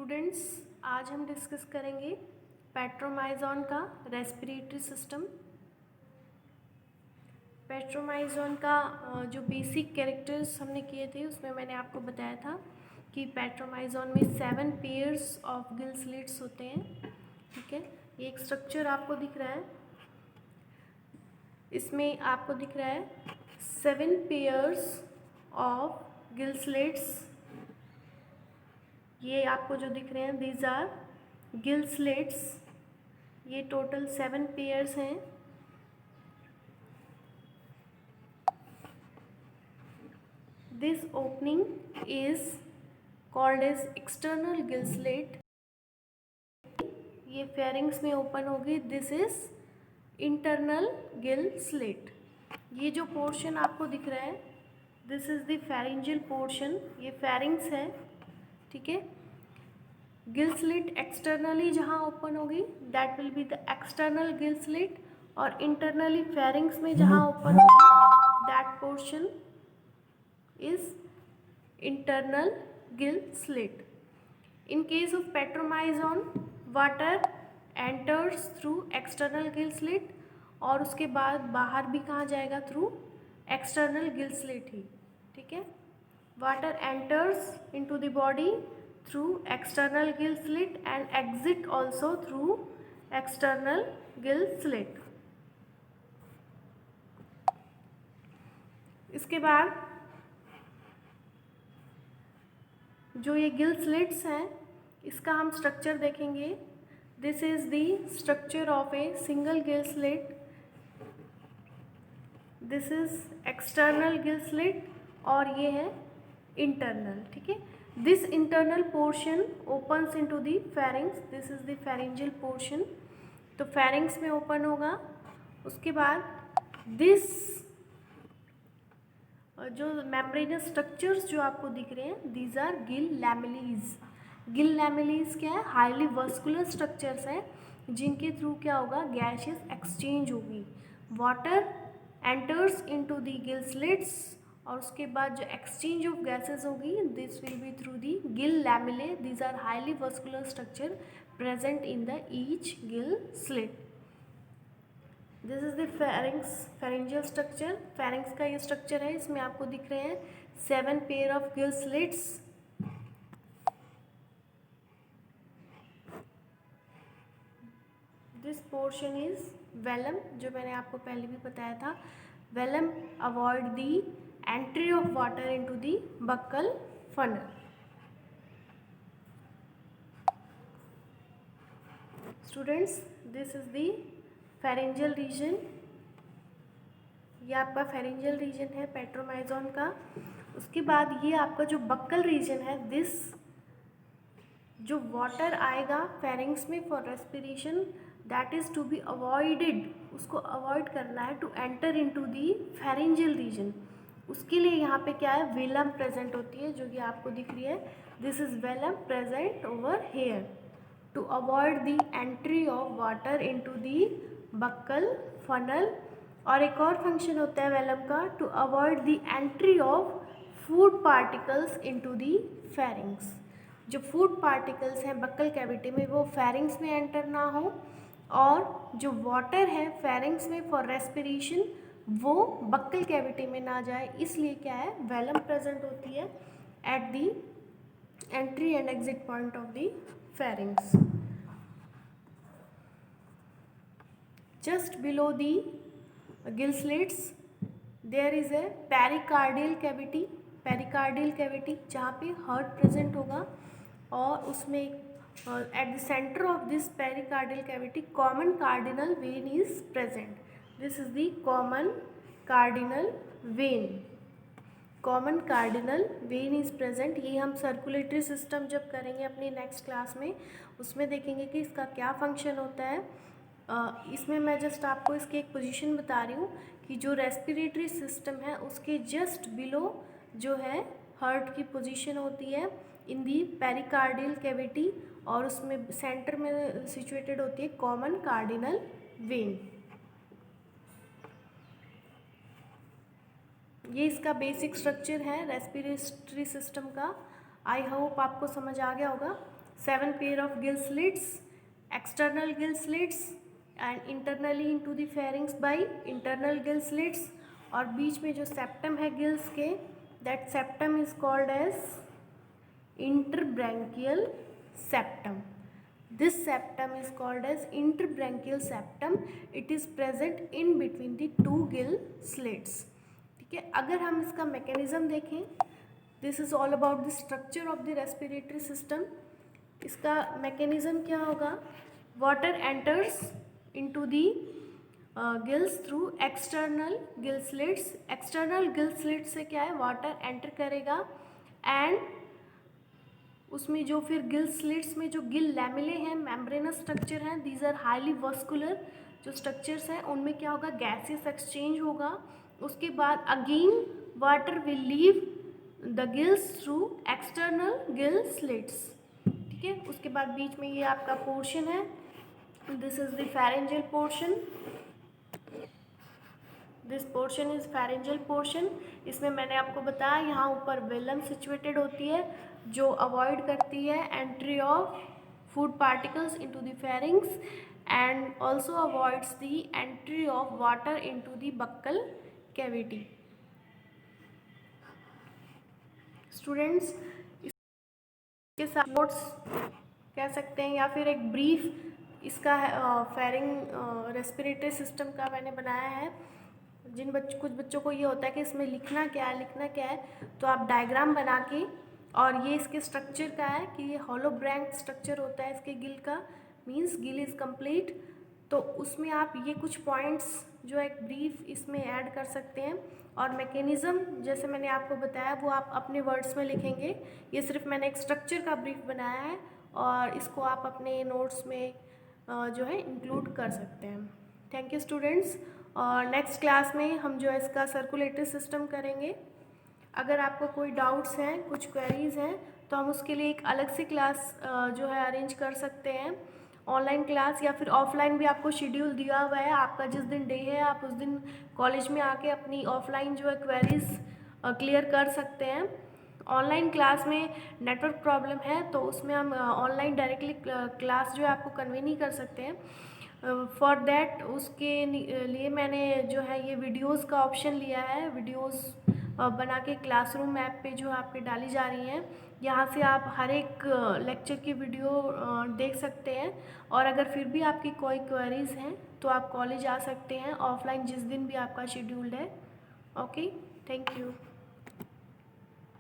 Students, आज हम discuss करेंगे पेट्रोमाइजोन का रेस्पिरेटरी सिस्टम। पेट्रोमाइजोन का जो बेसिक कैरेक्टर्स हमने किए थे उसमें मैंने आपको बताया था कि पेट्रोमाइजोन में 7 पेयर्स ऑफ गिल स्लिट्स होते हैं। ठीक है, ये एक स्ट्रक्चर आपको दिख रहा है, इसमें आपको दिख रहा है 7 पेयर्स ऑफ गिल स्लिट्स। ये आपको जो दिख रहे हैं दीज आर गिल स्लिट्स। ये टोटल 7 पेयर्स हैं। This opening is called as external gill slit. ये फेरिंग्स में ओपन होगी। This is internal gill slit. ये जो पोर्शन आपको दिख रहा है this is the pharyngeal portion. ये फेरिंग्स है। ठीक है, गिल स्लिट एक्सटर्नली जहाँ ओपन होगी that will be the external gill slit, और इंटरनली फेरिंग्स में जहाँ ओपन होगी that portion is internal gill slit. In case of petromyzon, water enters through external gill slit और उसके बाद बाहर भी कहाँ जाएगा? थ्रू एक्सटर्नल गिल स्लिट ही. ठीक है, water enters into the body through external gill slit and exit also through external gill slit. इसके बाद जो ये गिल स्लिट्स हैं इसका हम स्ट्रक्चर देखेंगे. This is the structure of a single Gill slit. This is external gill slit और ये है इंटरनल. ठीक है, this internal portion opens into the pharynx. This is the pharyngeal portion. तो फेरिंग्स में ओपन होगा. उसके बाद दिस जो मेम्ब्रेनस स्ट्रक्चर्स जो आपको दिख रहे हैं दीज आर गिल लैमेलीज. गिल लैमेलीज क्या है? हाईली वस्कुलर स्ट्रक्चर्स हैं जिनके थ्रू क्या होगा? गैसेस एक्सचेंज होगी. Water enters into the gill slits और उसके बाद जो एक्सचेंज ऑफ गैसेस होगी this will be through the gill lamellae. These are highly vascular structure present in the each gill slit. This is the pharynx, pharyngeal structure. Pharynx का ये structure है. इसमें आपको दिख रहे हैं 7 pair of gill slits. This portion is velum, जो मैंने आपको पहले भी बताया था. Velum avoid the entry of water into the buccal funnel. Students, this is the pharyngeal region. ये आपका फेरिंजियल रीजन है पेट्रोमाइजोन का. उसके बाद ये आपका जो बक्कल रीजन है, दिस जो वाटर आएगा फेरिंग्स में for respiration that is to be avoided. उसको अवॉइड करना है to enter into the pharyngeal region. उसके लिए यहाँ पे क्या है? वेलम प्रेजेंट होती है जो कि आपको दिख रही है. This is velum present over here to avoid the entry of water into the buccal funnel. और एक और फंक्शन होता है वेलम का, to avoid the entry of food particles into the pharynx. जो फूड पार्टिकल्स हैं बक्कल कैविटी में वो फेरिंग्स में एंटर ना हो, और जो वाटर है फेरिंग्स में फॉर रेस्पिरेशन वो बक्कल कैविटी में ना जाए. इसलिए क्या है? वेलम प्रेजेंट होती है at the entry and exit point of the pharynx. Just below the gill slits there is a pericardial cavity. pericardial cavity जहाँ पे हार्ट प्रेजेंट होगा और उसमें at the center of this pericardial cavity common cardinal vein is present. This is the common cardinal vein. Common cardinal when is present. ये हम circulatory system जब करेंगे अपनी नेक्स्ट क्लास में उसमें देखेंगे कि इसका क्या फंक्शन होता है. इसमें मैं जस्ट आपको इसकी एक पोजीशन बता रही हूँ कि जो रेस्पिरेटरी सिस्टम है उसके जस्ट बिलो जो है हार्ट की पोजीशन होती है इन दी पेरिकार्डियल कैविटी, और उसमें सेंटर में सिचुएटेड होती है कॉमन कार्डिनल वेन. ये इसका बेसिक स्ट्रक्चर है रेस्पिरेटरी सिस्टम का. आई होप आपको समझ आ गया होगा. 7 pair of gill slits, external gill slits and internally into the pharynx by internal gill slits, और बीच में जो सेप्टम है गिल्स के, that septum is called as interbranchial septum. This septum is called as interbranchial septum. It is present in between the two gill slits. ठीक है, अगर हम इसका मैकेनिज्म देखें, this is all about the structure of the respiratory system. इसका mechanism क्या होगा? Water enters into the gills through external gill slits. External gill slit से क्या है, वाटर एंटर करेगा एंड उसमें जो फिर गिल स्लिट्स में जो गिल लैमेले हैं, मेम्ब्रेनस स्ट्रक्चर हैं, दीज आर हाईली वस्कुलर जो स्ट्रक्चर्स हैं, उनमें क्या होगा, गैसेस एक्सचेंज होगा. उसके बाद again water will leave the gills through external gill slits. ठीक है, उसके बाद बीच में ये आपका पोर्शन है, this is the pharyngeal portion. This portion is pharyngeal portion. इसमें मैंने आपको बताया यहाँ ऊपर वेलम सिचुएटेड होती है जो अवॉइड करती है entry of food particles into the pharynx and also avoids the entry of water into the buccal cavity. Students, इसके साथ नोट्स कह सकते हैं या फिर एक ब्रीफ इसका फेरिंग रेस्पिरेटरी सिस्टम का मैंने बनाया है. कुछ बच्चों को ये होता है कि इसमें लिखना क्या है, तो आप डायग्राम बना के, और ये इसके स्ट्रक्चर का है कि ये हॉलो ब्रैंक स्ट्रक्चर होता है इसके गिल का, मींस गिल इज़ कंप्लीट. तो उसमें आप ये कुछ पॉइंट्स जो एक ब्रीफ इसमें ऐड कर सकते हैं. और मैकेनिज़्म जैसे मैंने आपको बताया वो आप अपने वर्ड्स में लिखेंगे. ये सिर्फ मैंने एक स्ट्रक्चर का ब्रीफ बनाया है और इसको आप अपने नोट्स में जो है इंक्लूड कर सकते हैं. Thank you students. और नेक्स्ट क्लास में हम जो है इसका सर्कुलेटरी सिस्टम करेंगे. अगर आपको कोई डाउट्स हैं, कुछ क्वेरीज़ हैं, तो हम उसके लिए एक अलग से क्लास जो है अरेंज कर सकते हैं, ऑनलाइन क्लास या फिर ऑफलाइन भी आपको शेड्यूल दिया हुआ है. आपका जिस दिन डे है आप उस दिन कॉलेज में आके अपनी ऑफलाइन जो है क्वेरीज़ क्लियर कर सकते हैं. ऑनलाइन क्लास में नेटवर्क प्रॉब्लम है तो उसमें हम ऑनलाइन डायरेक्टली क्लास जो है आपको कन्वे नहीं कर सकते हैं. फॉर दैट उसके लिए मैंने जो है ये वीडियोस का ऑप्शन लिया है. वीडियोस बना के क्लासरूम ऐप पे जो आप पे डाली जा रही हैं, यहाँ से आप हर एक लेक्चर की वीडियो देख सकते हैं. और अगर फिर भी आपकी कोई क्वेरीज़ हैं तो आप कॉलेज आ सकते हैं ऑफलाइन जिस दिन भी आपका शेड्यूल्ड है. Okay, thank you.